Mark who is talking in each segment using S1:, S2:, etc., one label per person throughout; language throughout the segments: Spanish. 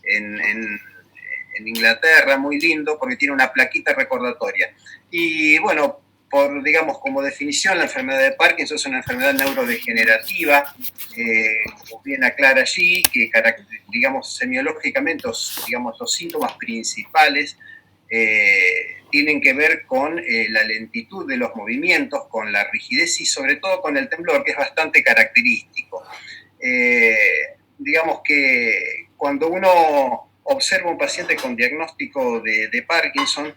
S1: en, en, en Inglaterra, muy lindo, porque tiene una plaquita recordatoria. Y bueno, digamos, como definición, la enfermedad de Parkinson es una enfermedad neurodegenerativa, como bien aclara allí, que digamos, semiológicamente, digamos, los síntomas principales tienen que ver con la lentitud de los movimientos, con la rigidez y sobre todo con el temblor, que es bastante característico. Digamos que cuando uno observa un paciente con diagnóstico de Parkinson,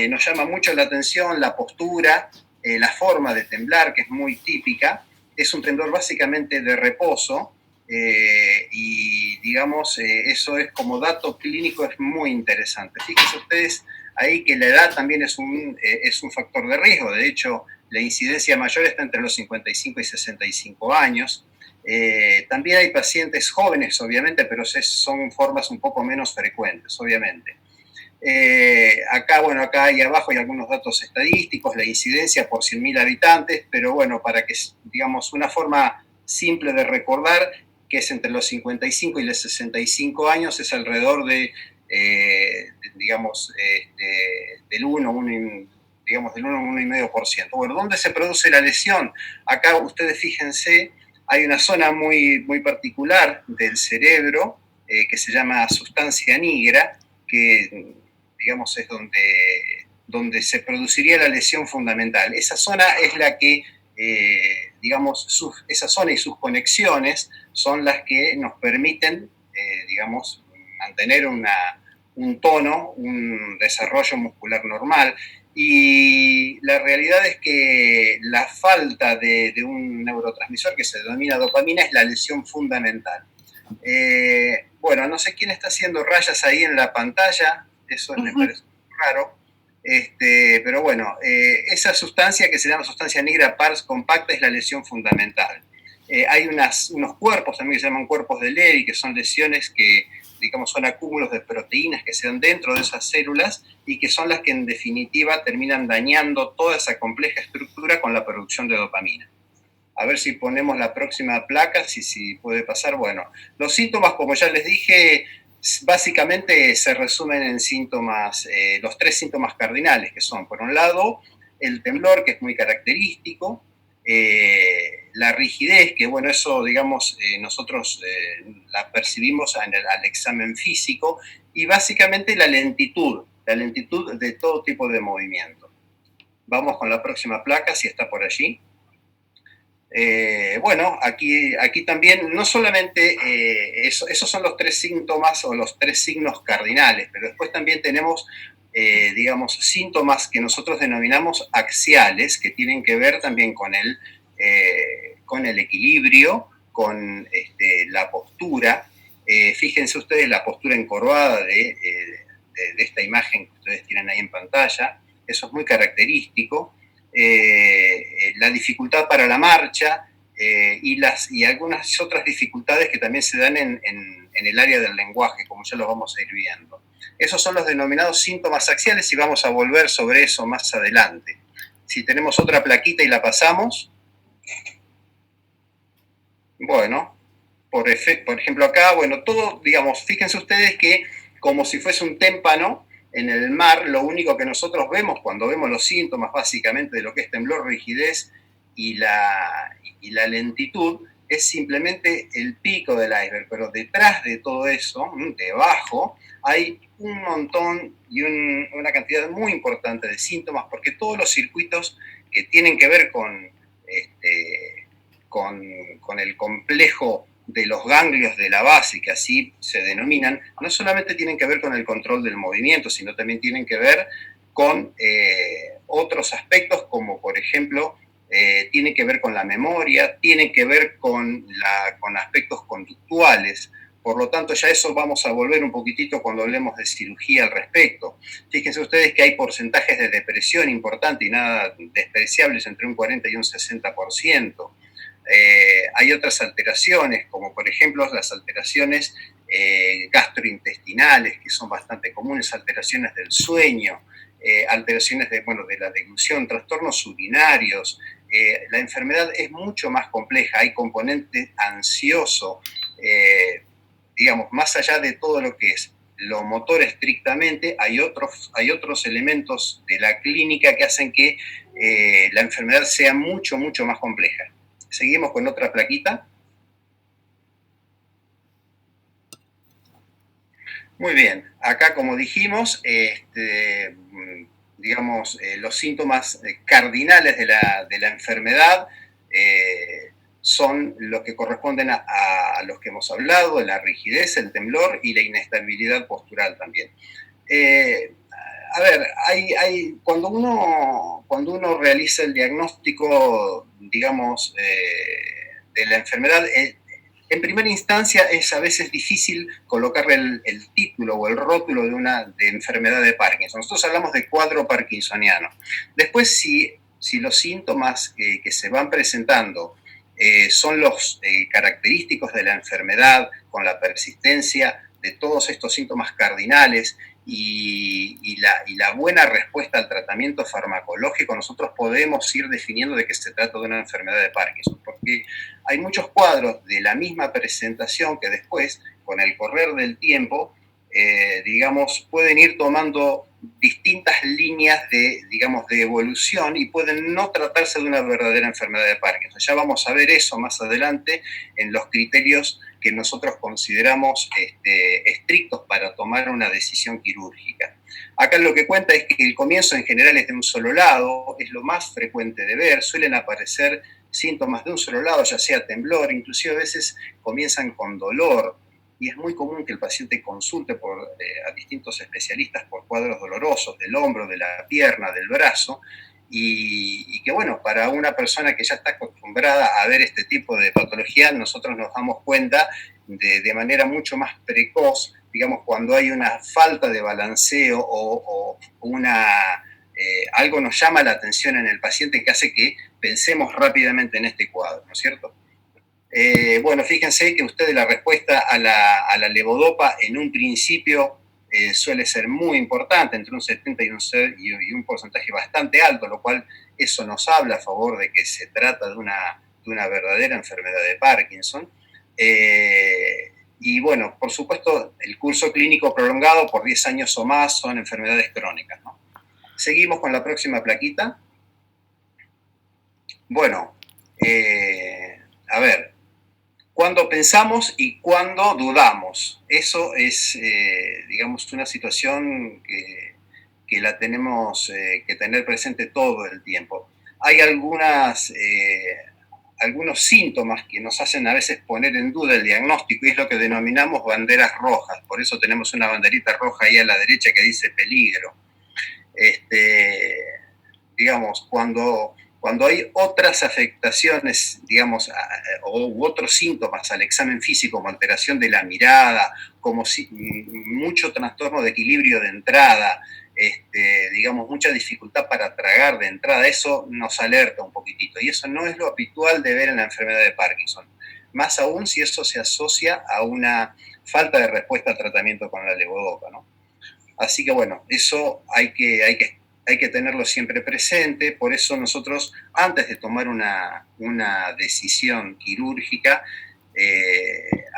S1: nos llama mucho la atención la postura, la forma de temblar, que es muy típica. Es un temblor básicamente de reposo, y digamos, eso es como dato clínico, es muy interesante. Fíjense ustedes ahí que la edad también es un factor de riesgo. De hecho, la incidencia mayor está entre los 55 y 65 años. También hay pacientes jóvenes, obviamente, pero son formas un poco menos frecuentes, obviamente. Acá y abajo hay algunos datos estadísticos, la incidencia por 100.000 habitantes, pero bueno, para que, digamos, una forma simple de recordar, que es entre los 55 y los 65 años, es alrededor digamos, del 1, digamos, del 1 a 1,5%. Bueno, ¿dónde se produce la lesión? Acá ustedes fíjense, hay una zona muy, muy particular del cerebro que se llama sustancia nigra, que digamos es donde se produciría la lesión fundamental. Esa zona es la que, digamos, esa zona y sus conexiones son las que nos permiten, digamos, mantener un tono, un desarrollo muscular normal. Y la realidad es que la falta de un neurotransmisor que se denomina dopamina es la lesión fundamental. Bueno, no sé quién está haciendo rayas ahí en la pantalla, eso me parece raro. Pero bueno, esa sustancia que se llama sustancia negra pars compacta es la lesión fundamental. Hay unos cuerpos también que se llaman cuerpos de Levy, que son lesiones que, digamos, son acúmulos de proteínas que se dan dentro de esas células y que son las que en definitiva terminan dañando toda esa compleja estructura con la producción de dopamina. A ver si ponemos la próxima placa, si puede pasar. Bueno, los síntomas, como ya les dije, básicamente se resumen en síntomas, los 3 síntomas cardinales, que son, por un lado, el temblor, que es muy característico, la rigidez, que bueno, eso, digamos, nosotros la percibimos al examen físico, y básicamente la lentitud de todo tipo de movimiento. Vamos con la próxima placa, si está por allí. Bueno, aquí también, no solamente esos son los 3 síntomas o los 3 signos cardinales, pero después también tenemos, digamos, síntomas que nosotros denominamos axiales, que tienen que ver también con el equilibrio, con la postura. Fíjense ustedes la postura encorvada de esta imagen que ustedes tienen ahí en pantalla, eso es muy característico. La dificultad para la marcha y algunas otras dificultades que también se dan en el área del lenguaje, como ya lo vamos a ir viendo. Esos son los denominados síntomas axiales y vamos a volver sobre eso más adelante. Si tenemos otra plaquita y la pasamos. Bueno, por ejemplo acá, bueno, todo, digamos, fíjense ustedes que como si fuese un témpano en el mar, lo único que nosotros vemos cuando vemos los síntomas básicamente de lo que es temblor, rigidez y la lentitud, es simplemente el pico del iceberg, pero detrás de todo eso, debajo, hay un montón y una cantidad muy importante de síntomas, porque todos los circuitos que tienen que ver con el complejo de los ganglios de la base, que así se denominan, no solamente tienen que ver con el control del movimiento, sino también tienen que ver con otros aspectos, como por ejemplo, tiene que ver con la memoria, tiene que ver con aspectos conductuales. Por lo tanto, ya eso vamos a volver un poquitito cuando hablemos de cirugía al respecto. Fíjense ustedes que hay porcentajes de depresión importantes y nada despreciables, entre un 40 y un 60%. Hay otras alteraciones, como por ejemplo las alteraciones gastrointestinales, que son bastante comunes, alteraciones del sueño, alteraciones de la deglución, trastornos urinarios. La enfermedad es mucho más compleja, hay componente ansioso, digamos, más allá de todo lo que es lo motor estrictamente, hay otros elementos de la clínica que hacen que la enfermedad sea mucho, mucho más compleja. Seguimos con otra plaquita. Muy bien, acá como dijimos, digamos, los síntomas cardinales de la enfermedad son los que corresponden a los que hemos hablado, la rigidez, el temblor y la inestabilidad postural también. A ver, cuando uno realiza el diagnóstico, digamos, de la enfermedad, en primera instancia es a veces difícil colocarle el título o el rótulo de enfermedad de Parkinson. Nosotros hablamos de cuadro parkinsoniano. Después, si los síntomas que se van presentando son los característicos de la enfermedad, con la persistencia de todos estos síntomas cardinales y la buena respuesta al tratamiento farmacológico, nosotros podemos ir definiendo de que se trata de una enfermedad de Parkinson, porque hay muchos cuadros de la misma presentación que después, con el correr del tiempo, digamos, pueden ir tomando distintas líneas digamos, de evolución y pueden no tratarse de una verdadera enfermedad de Parkinson. Ya vamos a ver eso más adelante en los criterios que nosotros consideramos estrictos para tomar una decisión quirúrgica. Acá lo que cuenta es que el comienzo en general es de un solo lado, es lo más frecuente de ver, suelen aparecer síntomas de un solo lado, ya sea temblor, inclusive a veces comienzan con dolor, y es muy común que el paciente consulte a distintos especialistas por cuadros dolorosos del hombro, de la pierna, del brazo, y que bueno, para una persona que ya está acostumbrada a ver este tipo de patología, nosotros nos damos cuenta de manera mucho más precoz, digamos, cuando hay una falta de balanceo o algo nos llama la atención en el paciente que hace que pensemos rápidamente en este cuadro, ¿no es cierto? Bueno, fíjense que ustedes la respuesta a la levodopa en un principio suele ser muy importante, entre un 70 y un porcentaje bastante alto, lo cual eso nos habla a favor de que se trata de una verdadera enfermedad de Parkinson. Y bueno, por supuesto, el curso clínico prolongado por 10 años o más son enfermedades crónicas, ¿no? Seguimos con la próxima plaquita. Bueno, a ver, cuando pensamos y cuando dudamos. Eso es, digamos, una situación que la tenemos que tener presente todo el tiempo. Hay algunos síntomas que nos hacen a veces poner en duda el diagnóstico y es lo que denominamos banderas rojas. Por eso tenemos una banderita roja ahí a la derecha que dice peligro. Digamos, cuando hay otras afectaciones, digamos, u otros síntomas al examen físico, como alteración de la mirada, como mucho trastorno de equilibrio de entrada, digamos, mucha dificultad para tragar de entrada, eso nos alerta un poquitito. Y eso no es lo habitual de ver en la enfermedad de Parkinson. Más aún si eso se asocia a una falta de respuesta al tratamiento con la levodopa, ¿no? Así que bueno, eso hay que tenerlo siempre presente, por eso nosotros antes de tomar una decisión quirúrgica,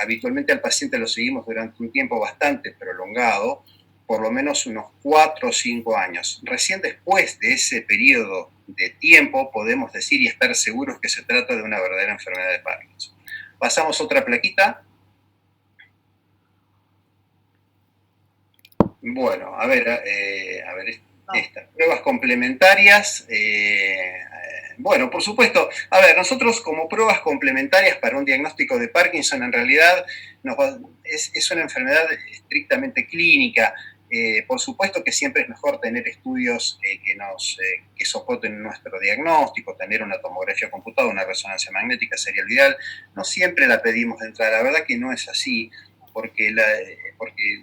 S1: habitualmente al paciente lo seguimos durante un tiempo bastante prolongado, por lo menos unos 4 o 5 años. Recién después de ese periodo de tiempo podemos decir y estar seguros que se trata de una verdadera enfermedad de Parkinson. Pasamos otra plaquita. Bueno, a ver estas pruebas complementarias. Bueno, por supuesto, a ver, nosotros como pruebas complementarias para un diagnóstico de Parkinson, en realidad es una enfermedad estrictamente clínica. Por supuesto que siempre es mejor tener estudios que soporten nuestro diagnóstico, tener una tomografía computada, una resonancia magnética sería lo ideal. No siempre la pedimos de entrada, la verdad que no es así, porque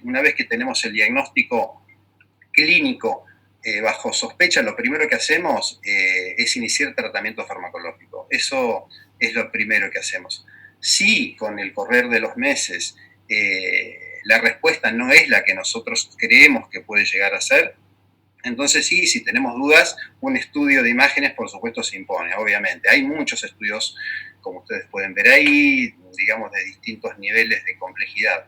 S1: una vez que tenemos el diagnóstico clínico bajo sospecha, lo primero que hacemos es iniciar tratamiento farmacológico. Eso es lo primero que hacemos. Si con el correr de los meses la respuesta no es la que nosotros creemos que puede llegar a ser, Entonces sí, si tenemos dudas, un estudio de imágenes por supuesto se impone, obviamente. Hay muchos estudios, como ustedes pueden ver ahí, digamos de distintos niveles de complejidad.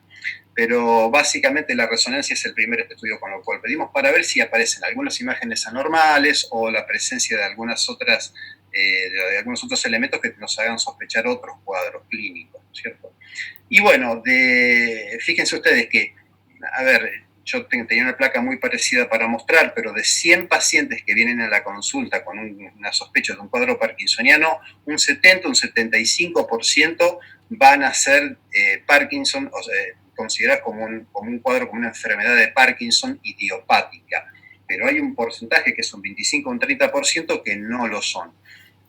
S1: Pero básicamente la resonancia es el primer estudio con lo cual pedimos para ver si aparecen algunas imágenes anormales o la presencia de algunas otras, de algunos otros elementos que nos hagan sospechar otros cuadros clínicos, ¿cierto? Y bueno, fíjense ustedes que, a ver, yo tenía una placa muy parecida para mostrar, pero de 100 pacientes que vienen a la consulta con una sospecha de un cuadro parkinsoniano, un 70, un 75% van a ser Parkinson, o sea, consideradas como un cuadro, como una enfermedad de Parkinson idiopática. Pero hay un porcentaje que es un 25 o un 30% que no lo son.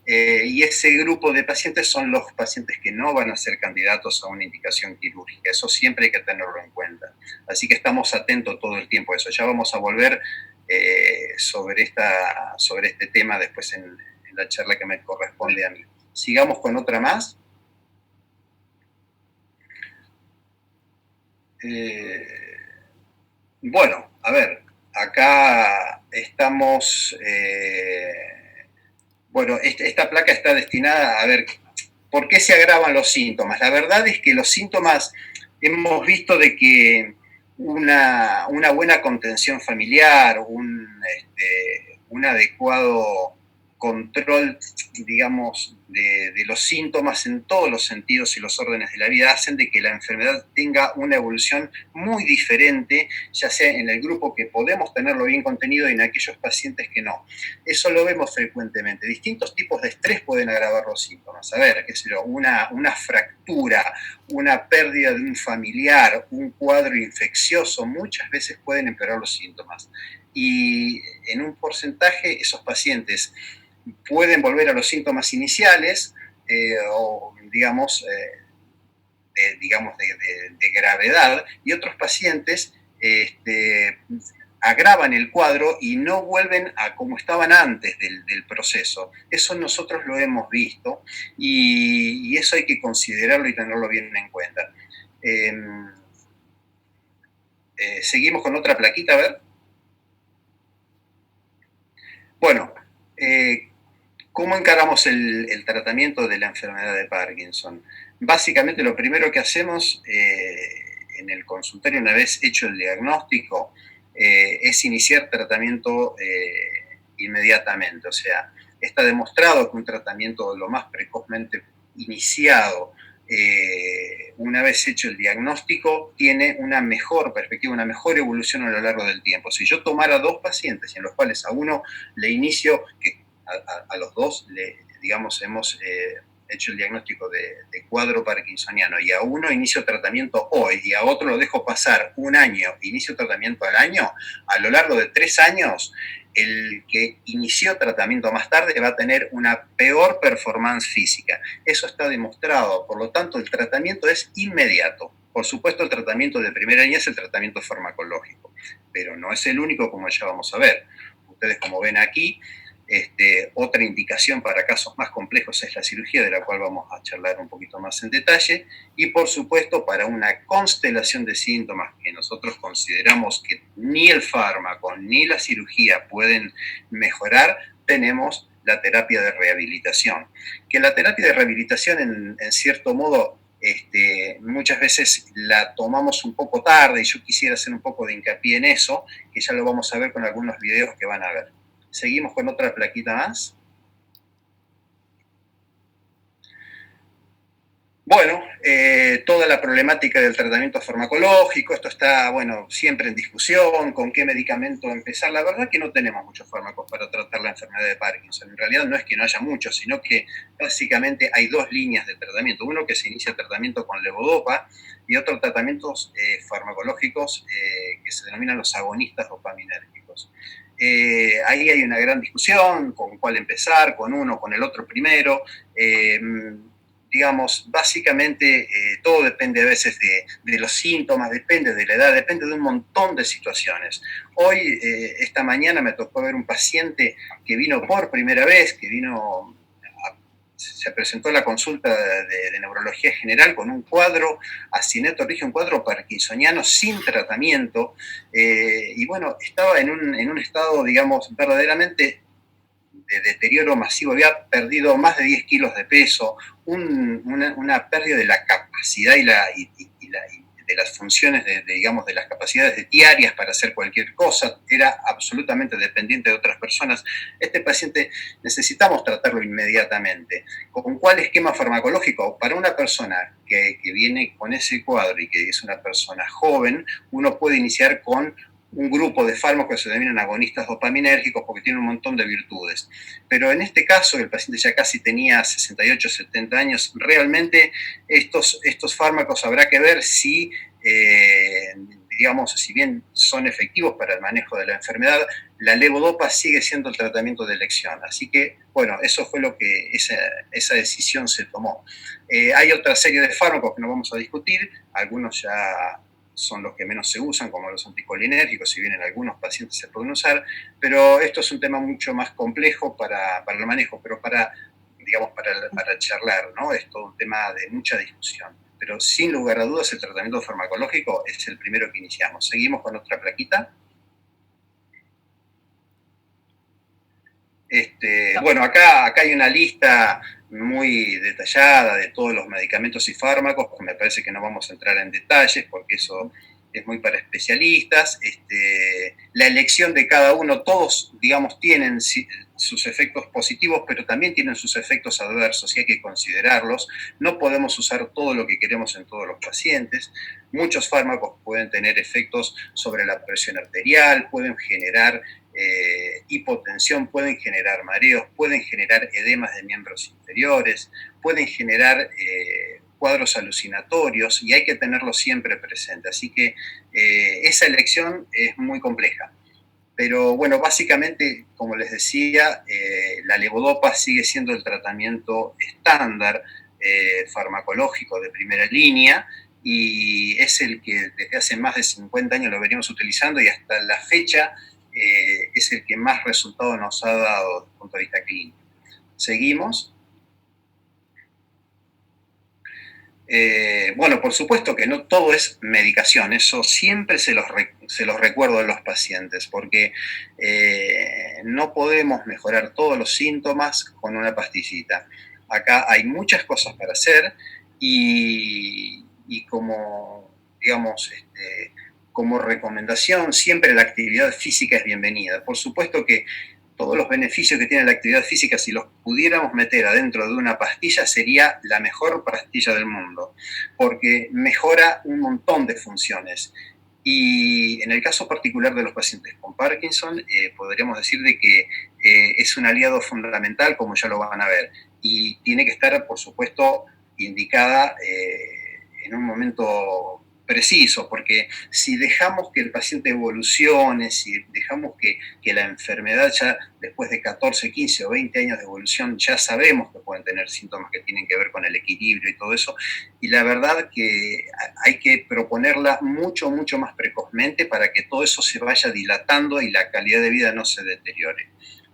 S1: Y ese grupo de pacientes son los pacientes que no van a ser candidatos a una indicación quirúrgica. Eso siempre hay que tenerlo en cuenta. Así que estamos atentos todo el tiempo a eso. Ya vamos a volver sobre este tema después en la charla que me corresponde a mí. Sigamos con otra más. Bueno, a ver, acá estamos... bueno, esta placa está destinada a ver por qué se agravan los síntomas. La verdad es que los síntomas hemos visto de que una buena contención familiar, un adecuado control, digamos, de los síntomas en todos los sentidos y los órdenes de la vida hacen de que la enfermedad tenga una evolución muy diferente, ya sea en el grupo que podemos tenerlo bien contenido y en aquellos pacientes que no. Eso lo vemos frecuentemente. Distintos tipos de estrés pueden agravar los síntomas. A ver, qué sé yo, una fractura, una pérdida de un familiar, un cuadro infeccioso, muchas veces pueden empeorar los síntomas. Y en un porcentaje, esos pacientes pueden volver a los síntomas iniciales o, digamos, de gravedad, y otros pacientes agravan el cuadro y no vuelven a como estaban antes del proceso. Eso nosotros lo hemos visto y eso hay que considerarlo y tenerlo bien en cuenta. Seguimos con otra plaquita, a ver. Bueno, ¿cómo encaramos el tratamiento de la enfermedad de Parkinson? Básicamente lo primero que hacemos en el consultorio, una vez hecho el diagnóstico, es iniciar tratamiento inmediatamente. O sea, está demostrado que un tratamiento lo más precozmente iniciado, una vez hecho el diagnóstico, tiene una mejor perspectiva, una mejor evolución a lo largo del tiempo. Si yo tomara dos pacientes en los cuales a uno le inicio, que a los dos, digamos, hemos hecho el diagnóstico de cuadro parkinsoniano y a uno inicio tratamiento hoy y a otro lo dejo pasar un año, inicio tratamiento al año, a lo largo de 3 años, el que inició tratamiento más tarde va a tener una peor performance física. Eso está demostrado, por lo tanto el tratamiento es inmediato. Por supuesto, el tratamiento de primera línea es el tratamiento farmacológico, pero no es el único, como ya vamos a ver. Ustedes, como ven aquí, otra indicación para casos más complejos es la cirugía, de la cual vamos a charlar un poquito más en detalle, y por supuesto para una constelación de síntomas que nosotros consideramos que ni el fármaco ni la cirugía pueden mejorar, tenemos la terapia de rehabilitación. Que la terapia de rehabilitación en cierto modo muchas veces la tomamos un poco tarde y yo quisiera hacer un poco de hincapié en eso, que ya lo vamos a ver con algunos videos que van a ver. Seguimos con otra plaquita más. Bueno, toda la problemática del tratamiento farmacológico, esto está, bueno, siempre en discusión, con qué medicamento empezar. La verdad que no tenemos muchos fármacos para tratar la enfermedad de Parkinson. En realidad no es que no haya muchos, sino que básicamente hay dos líneas de tratamiento. Uno que se inicia tratamiento con levodopa y otros tratamientos farmacológicos que se denominan los agonistas dopaminérgicos. Ahí hay una gran discusión con cuál empezar, con uno, con el otro primero. Digamos, básicamente todo depende a veces de los síntomas, depende de la edad, depende de un montón de situaciones. Hoy, esta mañana me tocó ver un paciente que vino por primera vez, que vino se presentó a la consulta de neurología general con un cuadro acieneto-rígido, un cuadro parkinsoniano sin tratamiento, y bueno, estaba en un estado, digamos, verdaderamente de deterioro masivo, había perdido más de 10 kilos de peso, una pérdida de la capacidad y de las funciones, digamos, de las capacidades diarias para hacer cualquier cosa, era absolutamente dependiente de otras personas. Este paciente necesitamos tratarlo inmediatamente. ¿Con cuál esquema farmacológico? Para una persona que viene con ese cuadro y que es una persona joven, uno puede iniciar con un grupo de fármacos que se denominan agonistas dopaminérgicos porque tienen un montón de virtudes. Pero en este caso, el paciente ya casi tenía 68, 70 años, realmente estos fármacos habrá que ver si, digamos, si bien son efectivos para el manejo de la enfermedad, la levodopa sigue siendo el tratamiento de elección. Así que, bueno, eso fue lo que esa decisión se tomó. Hay otra serie de fármacos que no vamos a discutir, algunos ya son los que menos se usan, como los anticolinérgicos, si bien en algunos pacientes se pueden usar, pero esto es un tema mucho más complejo para el manejo, pero digamos, para charlar, ¿no? Es todo un tema de mucha discusión. Pero sin lugar a dudas el tratamiento farmacológico es el primero que iniciamos. Seguimos con otra plaquita. Bueno, acá hay una lista muy detallada de todos los medicamentos y fármacos, porque me parece que no vamos a entrar en detalles, porque eso es muy para especialistas. La elección de cada uno, todos, digamos, tienen sus efectos positivos, pero también tienen sus efectos adversos y hay que considerarlos. No podemos usar todo lo que queremos en todos los pacientes. Muchos fármacos pueden tener efectos sobre la presión arterial, pueden generar hipotensión, pueden generar mareos, pueden generar edemas de miembros inferiores, pueden generar cuadros alucinatorios y hay que tenerlo siempre presente. Así que esa elección es muy compleja. Pero bueno, básicamente, como les decía, la levodopa sigue siendo el tratamiento estándar farmacológico de primera línea y es el que desde hace más de 50 años lo venimos utilizando y hasta la fecha es el que más resultado nos ha dado desde el punto de vista clínico. Seguimos. Bueno, por supuesto que no todo es medicación, eso siempre se los recuerdo a los pacientes, porque no podemos mejorar todos los síntomas con una pastillita. Acá hay muchas cosas para hacer y como, digamos, como recomendación, siempre la actividad física es bienvenida. Por supuesto que todos los beneficios que tiene la actividad física, si los pudiéramos meter adentro de una pastilla, sería la mejor pastilla del mundo, porque mejora un montón de funciones. Y en el caso particular de los pacientes con Parkinson, podríamos decir de que es un aliado fundamental, como ya lo van a ver, y tiene que estar, por supuesto, indicada en un momento preciso, porque si dejamos que el paciente evolucione, si dejamos que la enfermedad ya después de 14, 15 o 20 años de evolución ya sabemos que pueden tener síntomas que tienen que ver con el equilibrio y todo eso, y la verdad que hay que proponerla mucho, mucho más precozmente para que todo eso se vaya dilatando y la calidad de vida no se deteriore.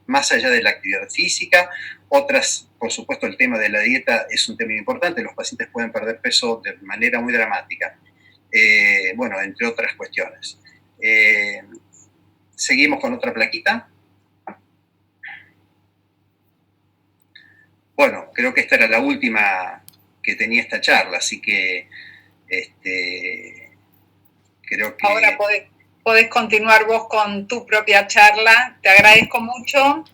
S1: Más allá de la actividad física, otras, por supuesto, el tema de la dieta es un tema importante, los pacientes pueden perder peso de manera muy dramática. Bueno, entre otras cuestiones. Seguimos con otra plaquita. Bueno, creo que esta era la última que tenía esta charla, así que creo que...
S2: Ahora podés continuar vos con tu propia charla. Te agradezco mucho.